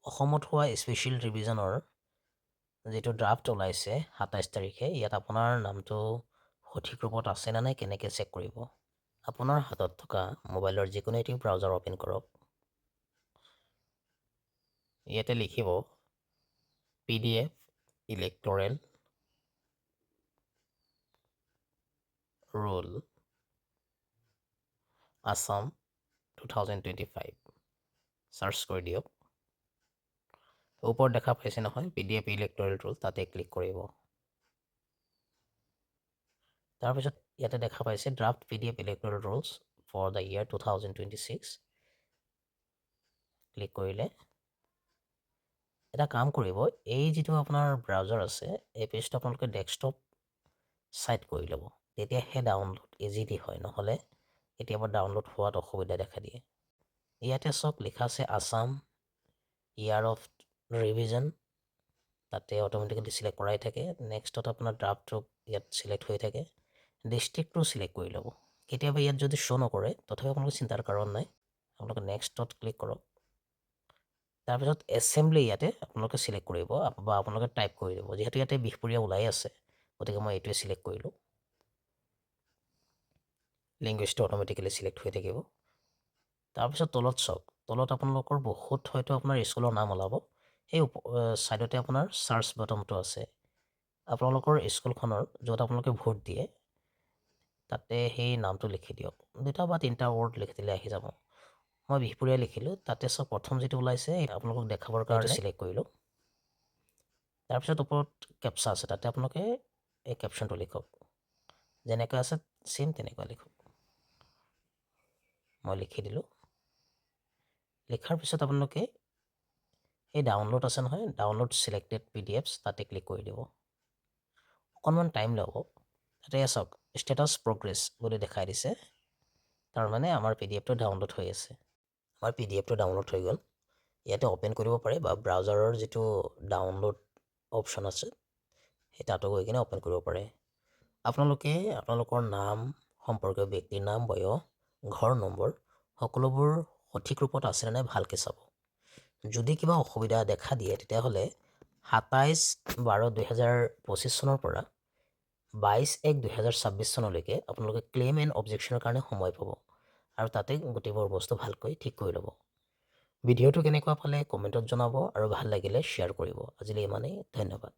অসমত হোৱা স্পেচিয়েল ৰিভিজনৰ যিটো ড্ৰাফ্ট ওলাইছে ২৭ তাৰিখে, ইয়াত আপোনাৰ নামটো সঠিক ৰূপত আছে নে নাই কেনেকৈ চেক কৰিব? আপোনাৰ হাতত থকা মোবাইলৰ যিকোনো এটি ব্ৰাউজাৰ অ'পেন কৰক। ইয়াতে লিখিব PDF electoral roll Assam 2025 search কৰি দিয়ক। ওপৰত দেখা পাইছে নহয় PDF ইলেক্টৰেল ৰোল, তাতে ক্লিক কৰিব। তাৰপিছত ইয়াতে দেখা পাইছে draft PDF electoral rolls for the year 2026। Click কৰিলে এটা কাম কৰিব, এই যিটো আপোনাৰ ব্ৰাউজাৰ আছে এই পেজটো আপোনালোকে ডেস্কটপ ছাইড কৰি ল'ব, তেতিয়াহে ডাউনলোড ইজিলি হয়, নহ'লে কেতিয়াবা ডাউনলোড হোৱাত অসুবিধা দেখা দিয়ে। ইয়াতে চাওক লিখা আছে আছাম ইয়াৰ অফ ৰিভিজন, তাতে অট'মেটিকেলি চিলেক্ট কৰাই থাকে। নেক্সটত আপোনাৰ ড্ৰাফ্টটো ইয়াত চিলেক্ট হৈ থাকে। ডিষ্ট্ৰিক্টটো চিলেক্ট কৰি ল'ব। কেতিয়াবা ইয়াত যদি শ্ব' নকৰে তথাপি আপোনালোকে চিন্তাৰ কাৰণ নাই, আপোনালোকে নেক্সটত ক্লিক কৰক। তাৰপিছত এছেম্বলি ইয়াতে আপোনালোকে চিলেক্ট কৰিব বা আপোনালোকে টাইপ কৰি দিব। যিহেতু ইয়াতে বিহপুৰীয়া ওলাই আছে গতিকে মই এইটোৱে চিলেক্ট কৰিলোঁ। লেংগুৱেজটো অট'মেটিকেলি চিলেক্ট হৈ থাকিব। তাৰপিছত তলত চাওক, তলত আপোনালোকৰ বহুত হয়তো আপোনাৰ স্কুলৰ নাম ওলাব। সেই ছাইডতে আপোনাৰ চাৰ্চ বাটনটো আছে। আপোনালোকৰ স্কুলখনৰ য'ত আপোনালোকে ভোট দিয়ে তাতে সেই নামটো লিখি দিয়ক। 2টা বা 3টা ৱৰ্ড লিখি দিলে আহি যাব। মই বিহপুৰীয়া লিখিলোঁ। তাতে চাওক প্ৰথম যিটো ওলাইছে আপোনালোকক দেখাবৰ কাৰণে চিলেক্ট কৰিলোঁ। তাৰপিছত ওপৰত কেপচা আছে, তাতে আপোনালোকে এই কেপশ্যনটো লিখক। যেনেকৈ আছে ছেম তেনেকুৱা লিখক। মই লিখি দিলোঁ। লিখাৰ পিছত আপোনালোকে এই ডাউনলোড আছে নহয়, ডাউনলোড ছিলেক্টেড PDFs, তাতে ক্লিক কৰি দিব। অকণমান টাইম ল'ব। তাতে চাওক ষ্টেটাছ প্ৰগ্ৰেছ বুলি দেখাই দিছে, তাৰমানে আমাৰ PDFটো ডাউনলোড হৈ আছে। আমাৰ PDFটো ডাউনলোড হৈ গ'ল। ইয়াতে অ'পেন কৰিব পাৰে বা ব্ৰাউজাৰৰ যিটো ডাউনলোড অপশ্যন আছে সেই তাতো গৈ কিনে অ'পেন কৰিব পাৰে। আপোনালোকে আপোনালোকৰ নাম, সম্পৰ্কীয় ব্যক্তিৰ নাম, বয়স, ঘৰ নম্বৰ সকলোবোৰ সঠিক ৰূপত আছেনে নাই ভালকৈ চাব। যদি কিবা অসুবিধা দেখা দিয়ে তেতিয়াহ'লে 27/12/2025 চনৰ পৰা 22/1/2026 চনলৈকে আপোনালোকে ক্লেইম এণ্ড অবজেকশ্যনৰ কাৰণে সময় পাব আৰু তাতে গোটেইবোৰ বস্তু ভালকৈ ঠিক কৰি ল'ব। ভিডিঅ'টো কেনেকুৱা পালে কমেণ্টত জনাব আৰু ভাল লাগিলে শ্বেয়াৰ কৰিব। আজিলৈ ইমানেই, ধন্যবাদ।